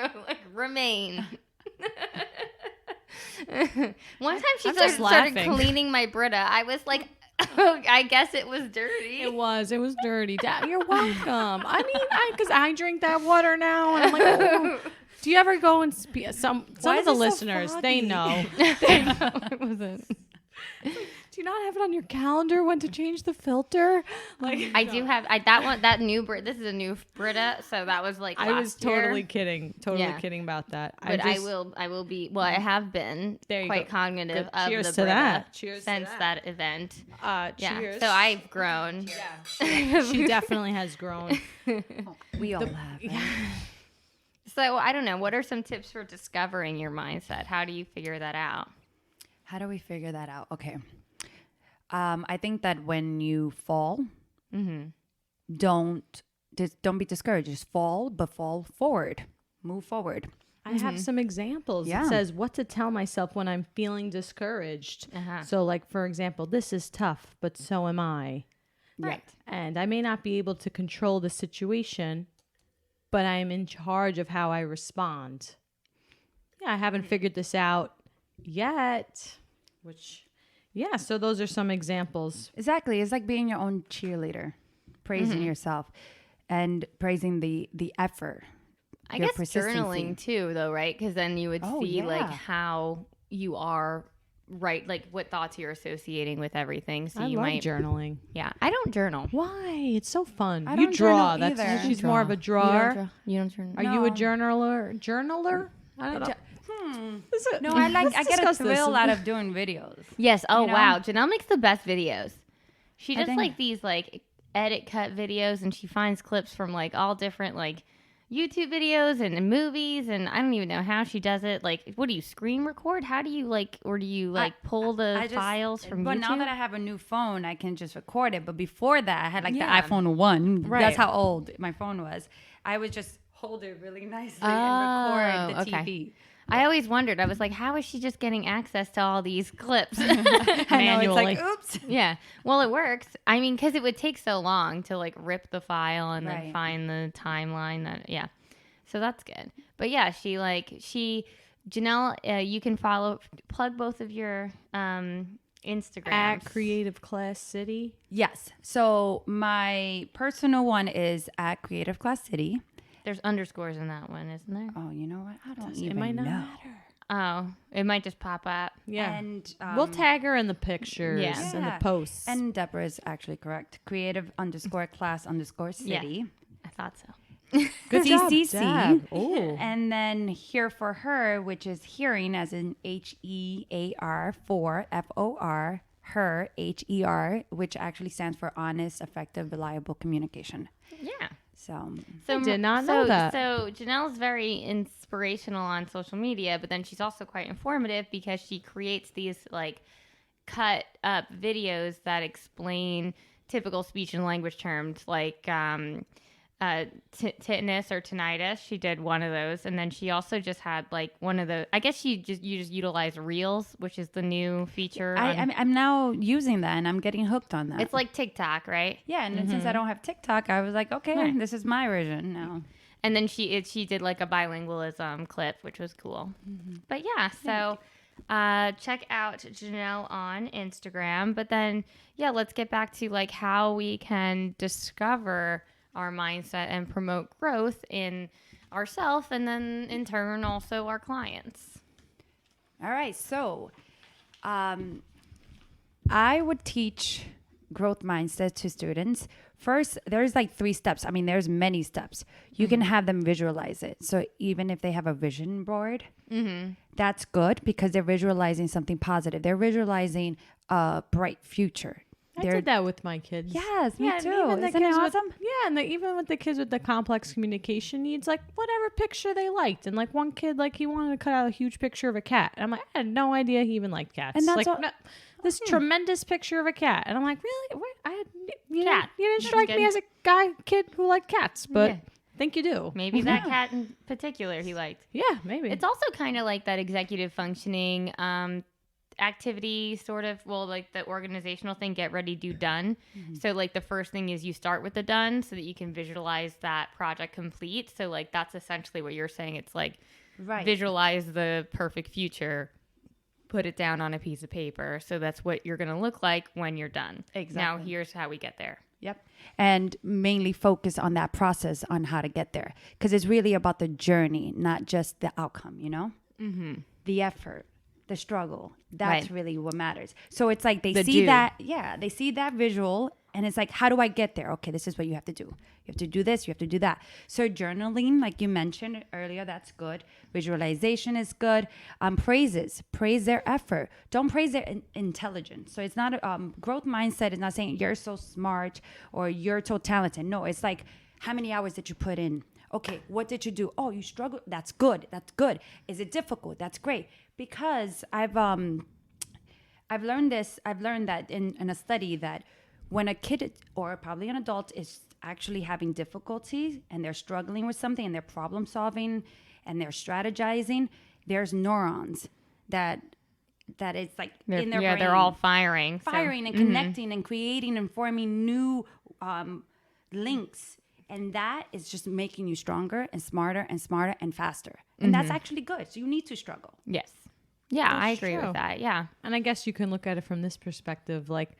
remain. One time she I'm just started laughing. cleaning my Brita. I was like, oh, I guess it was dirty. It was dirty. You're welcome. I mean, because I drink that water now, and I'm like, oh. Do you ever go and some Why of is the it so listeners? They foggy? know. It wasn't. Do you not have it on your calendar when to change the filter? Like I do have that new Brita. This is a new Brita, so that was like I was last year. totally kidding Yeah. about that. But I will be. Well, I have been There you quite go. cognitive Good. of Cheers the to Brita that. Cheers to since that. event. Yeah. Yeah, so I've grown. She definitely has grown. We all have. Right? So I don't know. What are some tips for discovering your mindset? How do you figure that out? How do we figure that out? Okay. I think that when you fall, don't be discouraged. Just fall, but fall forward. Move forward. I have some examples. Yeah. It says what to tell myself when I'm feeling discouraged. Uh-huh. So, like, for example, this is tough, but so am I. Right. And I may not be able to control the situation, but I'm in charge of how I respond. Yeah, I haven't figured this out yet, so those are some examples. Exactly. It's like being your own cheerleader, praising yourself and praising the effort. I your guess persistency. journaling too, though, right? Because then you would Oh, see like yeah. how you are, right? Like what thoughts you're associating with everything. So I you love might, journaling. yeah. I don't journal. Why? It's so fun. I You don't draw. journal That's either. she's more of a You drawer. don't journal. Are you a No. journaler? I don't know. No, I Let's get a discuss this. thrill out of doing videos. Yes. Oh You know? wow, Janelle makes the best videos. She I does think- like these like edit cut videos, and she finds clips from like all different like YouTube videos and movies, and I don't even know how she does it. Like, what do you screen record? How do you like, or do you like pull the I just- files from But YouTube? now that I have a new phone, I can just record it. But before that, I had like Yeah. the iPhone 1. Right. That's how old my phone was. I would just hold it really nicely and record the okay. TV. I always wondered. I was like, how is she just getting access to all these clips? I know, it's Manually. like, oops. Yeah. Well, it works. I mean, because it would take so long to like rip the file and then Right. find the timeline. Yeah. So that's good. But yeah, Janelle, you can plug both of your Instagram. At Creative Class City. Yes. So my personal one is at Creative Class City. There's underscores in that one, isn't there? Oh, you know what? I don't It even might not know. matter. Oh, it might just pop up. Yeah. And we'll tag her in the pictures Yeah. and the posts. And Deborah is actually correct. Creative_class_city. I thought so. Good job, CCC. Deb. Ooh. And then Here for Her, which is hearing as in HEAR for FOR, her HER, which actually stands for honest, effective, reliable communication. Yeah. So I did not know that. So Janelle's very inspirational on social media, but then she's also quite informative because she creates these like cut up videos that explain typical speech and language terms like tinnitus or tinnitus. She did one of those, and then she also just had like one of the. I guess you just utilize Reels, which is the new feature. I'm now using that and I'm getting hooked on that. It's like TikTok, right? Yeah, and since I don't have TikTok, I was like, okay, Right. this is my version now. And then she did like a bilingualism clip, which was cool. But yeah, so check out Janelle on Instagram. But then, yeah, let's get back to like how we can discover our mindset and promote growth in ourselves and then in turn also our clients. All right, so I would teach growth mindset to students. First, there's like 3 steps. I mean, there's many steps. You can have them visualize it. So even if they have a vision board, that's good because they're visualizing something positive. They're visualizing a bright future. I did that with my kids. Yes, me Yeah, and too. even the Isn't it kids with- awesome? yeah, and even with the kids with the complex communication needs, like whatever picture they liked, and like one kid, like he wanted to cut out a huge picture of a cat, and I'm like, I had no idea he even liked cats. And that's like what- no, this tremendous picture of a cat, and I'm like, really? What? You Cat. didn't That's strike good. me as a kid who liked cats, but Yeah. I think you do. Maybe that cat in particular he liked. Yeah, maybe. It's also kind of like that executive functioning activity sort of, well, like the organizational thing, get ready, do, done. So like the first thing is you start with the done so that you can visualize that project complete. So like that's essentially what you're saying. It's like Right. visualize the perfect future, put it down on a piece of paper. So that's what you're going to look like when you're done. Now Exactly. here's how we get there. Yep. And mainly focus on that process on how to get there. Because it's really about the journey, not just the outcome, you know? The effort, the struggle. That's Right. really what matters. So it's like they The see do. that, they see that visual and it's like, how do I get there? Okay, this is what you have to do. You have to do this, you have to do that. So journaling, like you mentioned earlier, that's good. Visualization is good. Praise their effort. Don't praise their intelligence. So it's not, growth mindset is not saying you're so smart or you're so talented. No, it's like, how many hours did you put in? Okay, what did you do? Oh, you struggled. That's good. That's good. Is it difficult? That's great. Because I've learned this. I've learned that in a study that when a kid or probably an adult is actually having difficulties and they're struggling with something and they're problem solving and they're strategizing, there's neurons that it's like in their brain. They're all firing. And connecting and creating and forming new links. And that is just making you stronger and smarter and faster. And that's actually good. So you need to struggle. Yes. Yeah, I That's agree true. with that. Yeah. And I guess you can look at it from this perspective, like,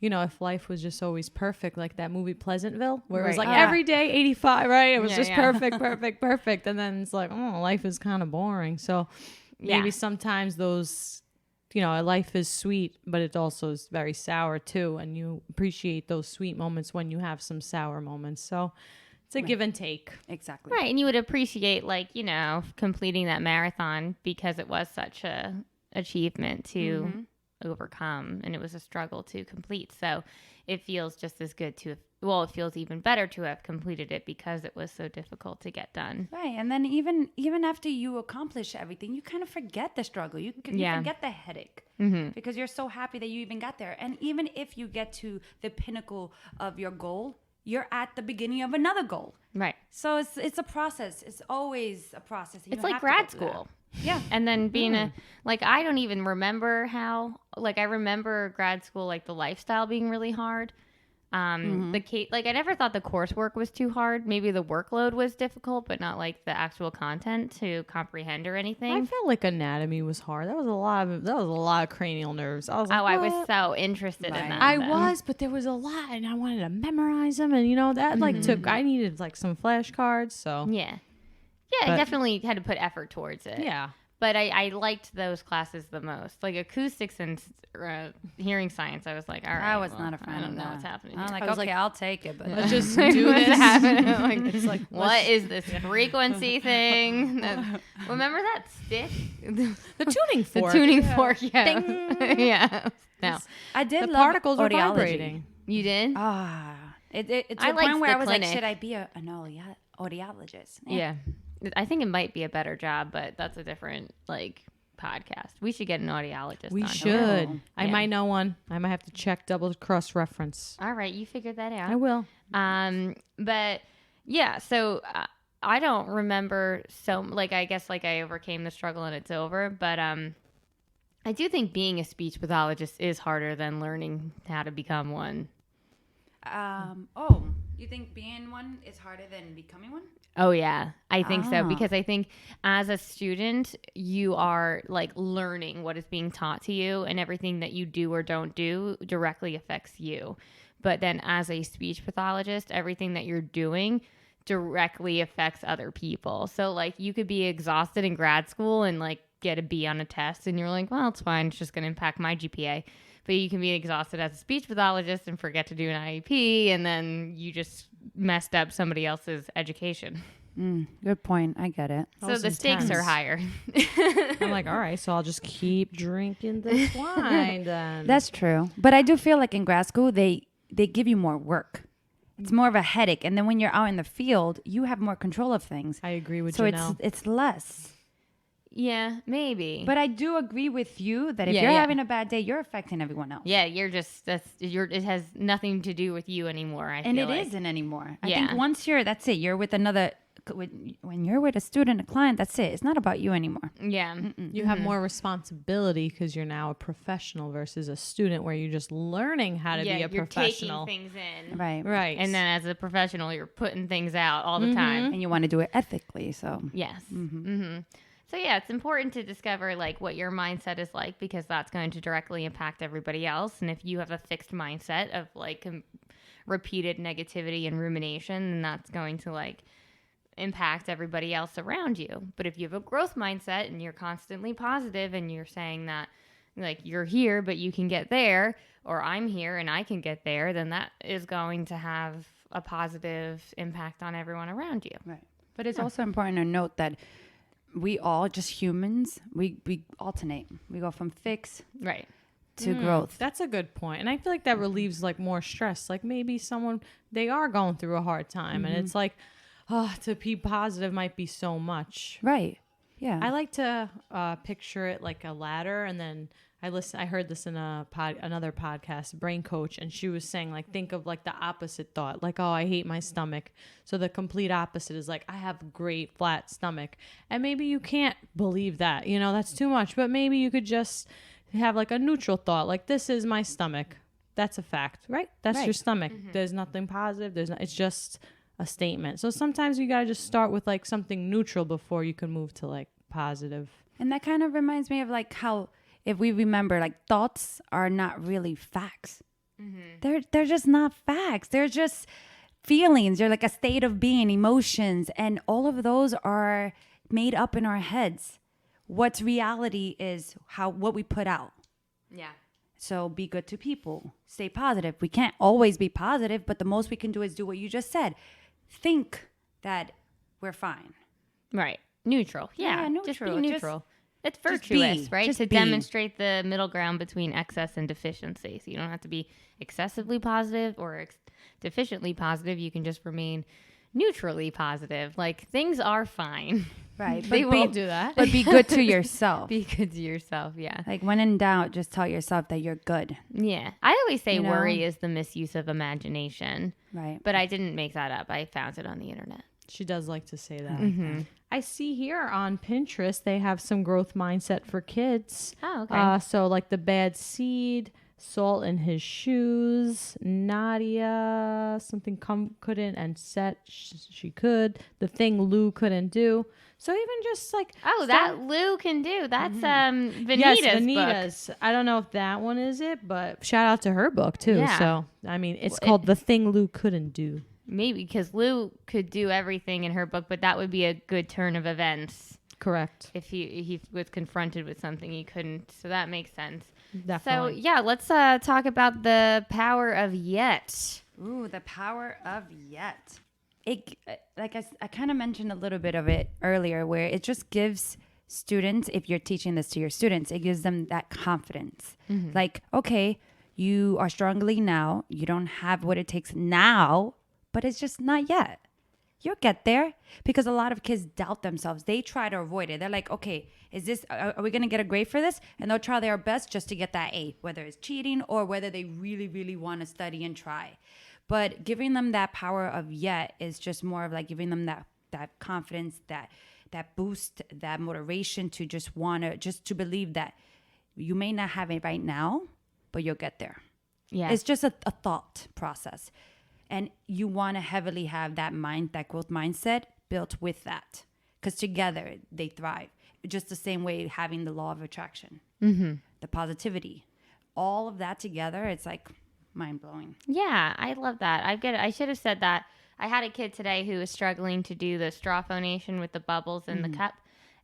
you know, if life was just always perfect, like that movie Pleasantville, where it was Right. like Yeah. every day 85, right? It was Yeah, just yeah. perfect. And then it's like, oh, life is kind of boring. So maybe Yeah. sometimes those, you know, life is sweet, but it also is very sour too. And you appreciate those sweet moments when you have some sour moments. So it's a give and take. Exactly. Right. And you would appreciate, like, you know, completing that marathon because it was such a achievement to overcome and it was a struggle to complete. So it feels just as good to have, well, it feels even better to have completed it because it was so difficult to get done. Right. And then even after you accomplish everything, you kind of forget the struggle. You Yeah. forget the headache because you're so happy that you even got there. And even if you get to the pinnacle of your goal, you're at the beginning of another goal. Right. So it's a process. It's always a process. You It's have like to go grad through that. school. Yeah. And then being I don't even remember how, like, I remember grad school, like the lifestyle being really hard. Like I never thought the coursework was too hard. Maybe the workload was difficult, but not like the actual content to comprehend or anything. I felt like anatomy was hard. That was a lot of cranial nerves. I was like, I was what? so interested in that. I though. was, but there was a lot, and I wanted to memorize them, and that like I needed like some flashcards. So Yeah. Yeah, I definitely had to put effort towards it. yeah. But I liked those classes the most. Like acoustics and hearing science, I was like, all right. I was not a fan I don't of know that. what's happening. I'm like, I was okay, like, I'll take it, but Let's just do What's this. happening? Like, It's like, what is this frequency thing? Remember that stick? the tuning fork? The tuning fork, yeah. yeah. No. I did The love particles are audiology. vibrating. You did? It's I a liked point where the I was like, clinic. should I be an audiologist? Yeah. I think it might be a better job, but that's a different podcast. We should get an audiologist We on. should. Oh. I Yeah. might know one. I might have to check double cross reference. All right, you figured that out. I will. But yeah, so I don't remember I guess I overcame the struggle and it's over, but I do think being a speech pathologist is harder than learning how to become one. You think being one is harder than becoming one? Oh yeah, I think so Ah. because I think as a student you are learning what is being taught to you, and everything that you do or don't do directly affects you. But then as a speech pathologist, everything that you're doing directly affects other people. So you could be exhausted in grad school and get a B on a test and you're like, well, it's fine, it's just going to impact my GPA. But you can be exhausted as a speech pathologist and forget to do an IEP, and then you just messed up somebody else's education. Good point. I get it. That So was the stakes are intense. higher. I'm like, all right, so I'll just keep drinking this wine then. That's true. But I do feel like in grad school, they give you more work. It's more of a headache. And then when you're out in the field, you have more control of things. I agree with So Janelle. it's less. Yeah, maybe. But I do agree with you that if Yeah, you're yeah. having a bad day, you're affecting everyone else. yeah, it has nothing to do with you anymore. I And feel it like. isn't anymore. I Yeah. think once that's it. You're with another, when you're with a student, a client, that's it. It's not about you anymore. Yeah. You have more responsibility because you're now a professional versus a student where you're just learning how to be a you're professional. taking things in. Right. Right. And then as a professional, you're putting things out all the time. And you want to do it ethically. So Yes. So yeah, it's important to discover what your mindset is like, because that's going to directly impact everybody else. And if you have a fixed mindset of repeated negativity and rumination, then that's going to impact everybody else around you. But if you have a growth mindset and you're constantly positive and you're saying that you're here but you can get there, or I'm here and I can get there, then that is going to have a positive impact on everyone around you. Right. But it's also important to note that we all, just humans, we alternate. We go from fix Right. to growth. That's a good point. And I feel like that relieves more stress. Maybe they are going through a hard time and it's to be positive might be so much. Right. Yeah. I like to picture it like a ladder, and then I heard this in another podcast, Brain Coach, and she was saying think of the opposite thought, oh, I hate my stomach. So the complete opposite is I have great flat stomach, and maybe you can't believe that, that's too much, but maybe you could just have a neutral thought, this is my stomach. That's a fact, right? That's your stomach. There's nothing positive. It's just a statement. So sometimes you gotta just start with something neutral before you can move to positive. And that kind of reminds me of how, if we remember, thoughts are not really facts. They're just not facts. They're just feelings. They're a state of being, emotions, and all of those are made up in our heads. What's reality is what we put out. Yeah. So be good to people. Stay positive. We can't always be positive, but the most we can do is do what you just said. Think that we're fine. Right. Neutral. Yeah. Yeah, Just be neutral. neutral. It's just virtuous, be. right? Just To be. demonstrate the middle ground between excess and deficiency. So you don't have to be excessively positive or deficiently positive. You can just remain neutrally positive. Things are fine. Right. They But won't be, do that. but be good to yourself. Be good to yourself. Yeah. When in doubt, just tell yourself that you're good. Yeah. I always say You know? worry is the misuse of imagination, Right. but I didn't make that up. I found it on the internet. She does like to say that. Mm-hmm. I see here on Pinterest they have some growth mindset for kids. Oh, okay. So the bad seed, Salt in his shoes. Nadia, something couldn't and set she could. The thing Lou couldn't do. So even just like that Lou can do. That's Vanita's yes, book. Vanita's. I don't know if that one is it, but shout out to her book too. Yeah. So I mean, it's called The Thing Lou Couldn't Do. Maybe because Lou could do everything in her book, but that would be a good turn of events. Correct. If he was confronted with something he couldn't. So that makes sense. Definitely. So yeah, let's talk about the power of yet. Ooh, the power of yet. It, like I kind of mentioned a little bit of it earlier, where it just gives students, if you're teaching this to your students, it gives them that confidence. Like, okay, you are struggling now. You don't have what it takes now, but it's just not yet. You'll get there, because a lot of kids doubt themselves. They try to avoid it. They're like, okay, are we going to get a grade for this? And they'll try their best just to get that A, whether it's cheating or whether they really, really want to study and try. But giving them that power of yet is just more of like giving them that confidence, that boost, that motivation to just to believe that you may not have it right now, but you'll get there. Yeah. It's just a thought process. And you want to heavily have that growth mindset built with that, because together they thrive. Just the same way having the law of attraction, the positivity, all of that together, it's like mind blowing. Yeah, I love that. I should have said that. I had a kid today who was struggling to do the straw phonation with the bubbles in the cup,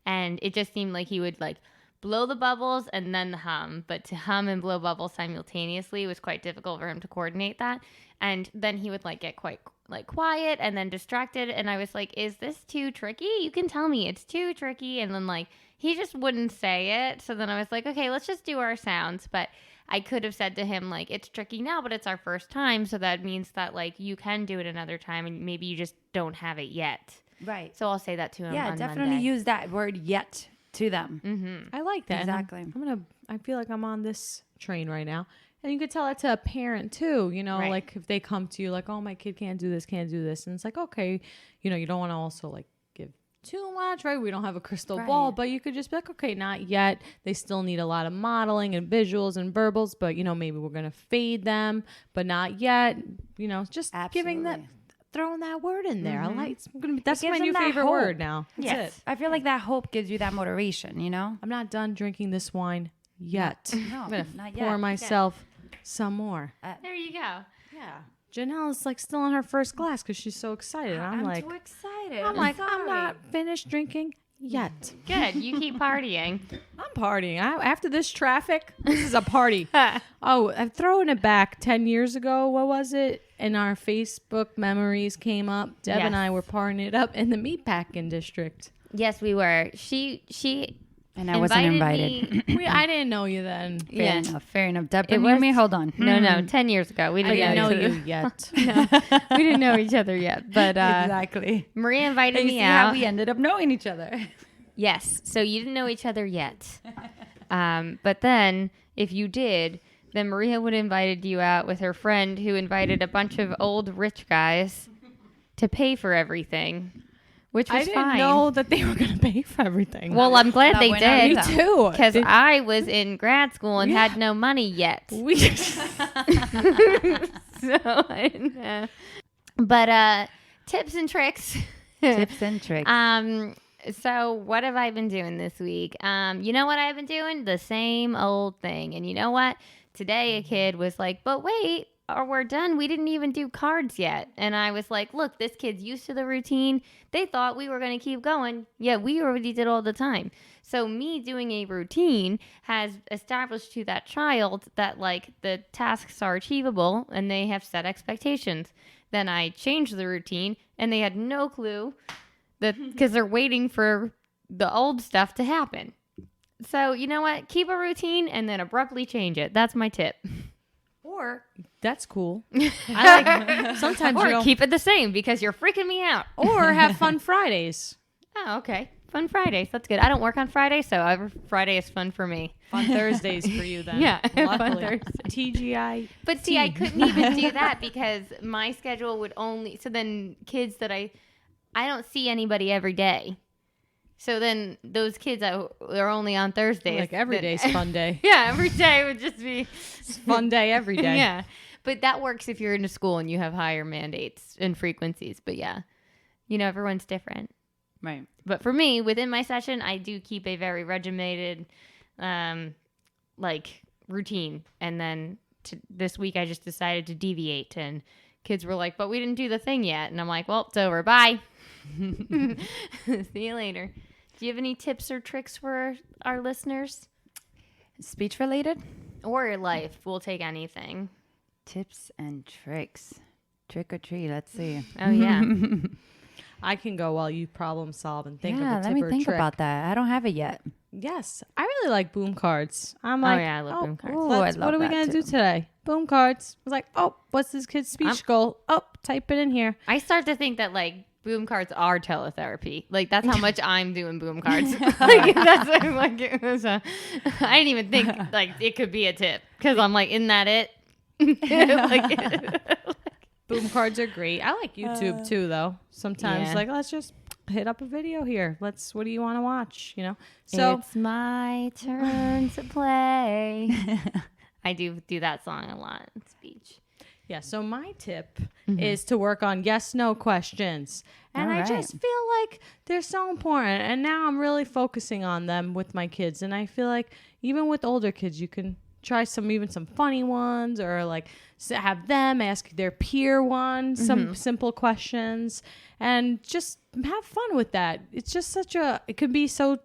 and it just seemed like he would like blow the bubbles and then hum, but to hum and blow bubbles simultaneously was quite difficult for him to coordinate that. And then he would like get quite like quiet and then distracted, and I was like, is this too tricky? You can tell me it's too tricky. And then like he just wouldn't say it. So then I was like, okay, let's just do our sounds. But I could have said to him like, it's tricky now, but it's our first time, so that means that like you can do it another time, and maybe you just don't have it yet. Right. So I'll say that to him. Yeah, on definitely Monday. use that word yet to them. I like that. Exactly. I feel like I'm on this train right now. And you could tell it to a parent too, Right. like if they come to you like, oh, my kid can't do this. And it's like, okay, you don't want to also like give too much, right? We don't have a crystal ball, but you could just be like, okay, not yet. They still need a lot of modeling and visuals and verbals, but maybe we're going to fade them, but not yet, just giving that, throwing that word in there. I like, that's my new favorite word now. That's it. I feel like that hope gives you that motivation, I'm not done drinking this wine yet. No, I'm going not to yet. pour myself some more. There you go. Yeah. Janelle is like still in her first glass because she's so excited. I'm like, too excited. I'm not finished drinking yet. Good. You keep partying. I'm partying. After this traffic, this is a party. I'm throwing it back 10 years ago. What was it? And our Facebook memories came up. Deb and I were partying it up in the meatpacking district. Yes, we were. She And I wasn't invited. I didn't know you then. Fair enough. Deb, It you and was- me? Hold on. No, 10 years ago. We I didn't didn't know know you yet. We didn't know each other yet. But Exactly. Maria invited And you me see out. how we ended up knowing each other. Yes. So you didn't know each other yet. But then if you did, then Maria would have invited you out with her friend who invited a bunch of old rich guys to pay for everything, which was I didn't fine. know that they were going to pay for everything. Well, I'm glad Not they when I did. was me too. Because I was in grad school and had no money yet. We So I didn't know. But tips and tricks. Tips and tricks. So what have I been doing this week? You know what I've been doing? The same old thing. And you know what? Today a kid was like, but wait, we're done. We didn't even do cards yet. And I was like, look, this kid's used to the routine. They thought we were going to keep going. Yeah, we already did all the time. So me doing a routine has established to that child that like the tasks are achievable and they have set expectations. Then I changed the routine and they had no clue that because they're waiting for the old stuff to happen. So you know what? Keep a routine and then abruptly change it. That's my tip. Or that's cool. I like sometimes Or you don't, keep it the same because you're freaking me out. or have fun Fridays. Oh, okay. Fun Fridays. That's good. I don't work on Fridays, so every Friday is fun for me. Fun Thursdays for you then. Yeah, fun Luckily. Thursdays. TGI. But see, I couldn't even do that because my schedule would only. So then kids that I don't see anybody every day. So then those kids that are only on Thursdays. Like every day's fun day. Yeah, every day would just be It's fun day every day. Yeah. But that works if you're in a school and you have higher mandates and frequencies. But yeah, everyone's different. Right. But for me, within my session, I do keep a very regimented, routine. And then this week, I just decided to deviate. And kids were like, "But we didn't do the thing yet." And I'm like, "Well, it's over. Bye. See you later." Do you have any tips or tricks for our listeners? Speech related? Or your life? We'll take anything. Tips and tricks. Trick or treat. Let's see. Oh, yeah. I can go while you problem solve and think of a Yeah, tip let me or think trick. about that. I don't have it yet. Yes, I really like boom cards. I'm like, yeah, I love boom cards. Ooh, I love what are we that gonna do too. today? Boom cards. I was like, oh, what's this kid's speech goal? Oh, type it in here. I start to think that boom cards are teletherapy. That's how much I'm doing boom cards. That's it was I didn't even think it could be a tip because I'm like, isn't that it? Boom cards are great. I like YouTube too, though. Sometimes, Yeah. let's just hit up a video here. What do you want to watch? So It's my turn to play. I do that song a lot in speech. yeah. So my tip is to work on yes/no questions, and All I right. just feel like they're so important. And now I'm really focusing on them with my kids, and I feel like even with older kids, you can try even some funny ones, or have them ask their peer ones some simple questions, and just have fun with that. It's just it could be so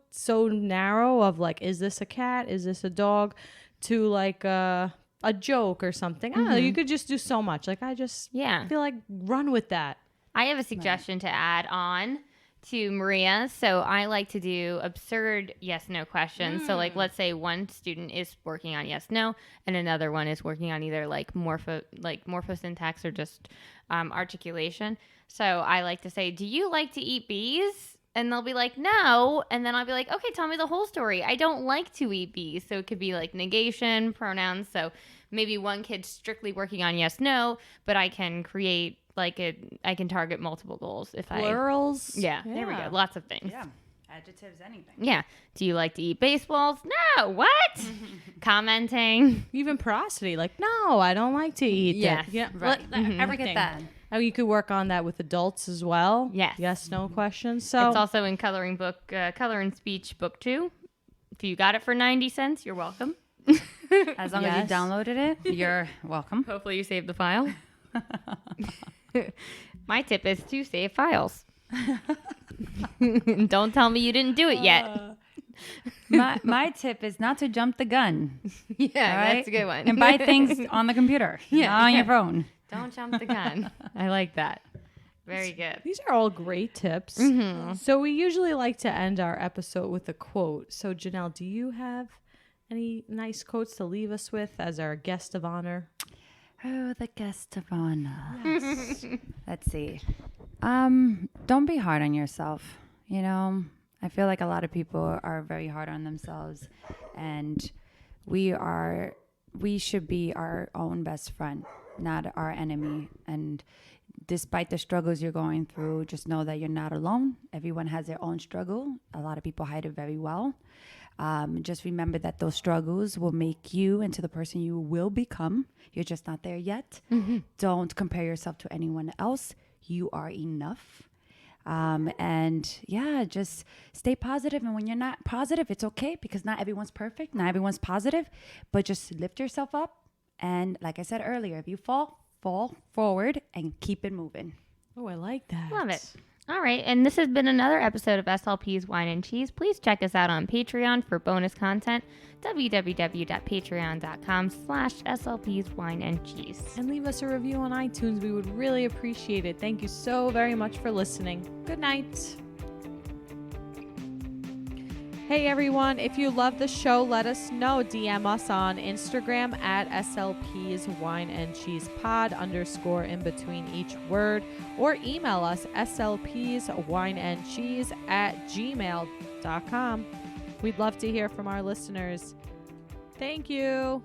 narrow of is this a cat, is this a dog, to a joke or something. I don't know, you could just do so much. I just feel like run with that. I have a suggestion to add on to Maria. So I like to do absurd yes/no questions. So let's say one student is working on yes/no, and another one is working on either morphosyntax or just articulation. So I like to say, "Do you like to eat bees?" And they'll be like, "No." And then I'll be like, "Okay, tell me the whole story." I don't like to eat bees. So it could be negation, pronouns. So maybe one kid's strictly working on yes/no, but I can create I can target multiple goals if Plurals. Yeah, there we go. Lots of things. Yeah. Adjectives, anything. Yeah. Do you like to eat baseballs? No. What? Commenting. Even porosity. No, I don't like to eat Yes, that. Yeah, right. everything. that. Oh, you could work on that with adults as well. Yes. Yes/no questions. So It's also in coloring book, Color and Speech book 2. If you got it for 90 cents, you're welcome. As long as you downloaded it, you're welcome. Hopefully you saved the file. My tip is to save files. Don't tell me you didn't do it yet. My tip is not to jump the gun. Yeah, All right? that's a good one. And buy things on the computer, not on your phone. Don't jump the gun. I like that. Very good. these are all great tips. So we usually like to end our episode with a quote. So Janelle, do you have any nice quotes to leave us with as our guest of honor? Oh, the guest of honor. Yes. Let's see. Don't be hard on yourself. I feel like a lot of people are very hard on themselves, and we should be our own best friend, not our enemy. And despite the struggles you're going through, just know that you're not alone. Everyone has their own struggle. A lot of people hide it very well. Just remember that those struggles will make you into the person you will become. You're just not there yet. Don't compare yourself to anyone else. You are enough. Just stay positive. And when you're not positive, it's okay, because not everyone's perfect. Not everyone's positive, but just lift yourself up. And like I said earlier, if you fall forward and keep it moving. Oh, I like that. Love it. All right. And this has been another episode of SLP's Wine and Cheese. Please check us out on Patreon for bonus content. www.patreon.com/SLP's Wine and Cheese. And leave us a review on iTunes. We would really appreciate it. Thank you so very much for listening. Good night. Hey everyone, if you love the show, let us know. DM us on Instagram at SLP's Wine and Cheese Pod _ in between each word, or email us SLP's Wine and Cheese @gmail.com. We'd love to hear from our listeners. Thank you.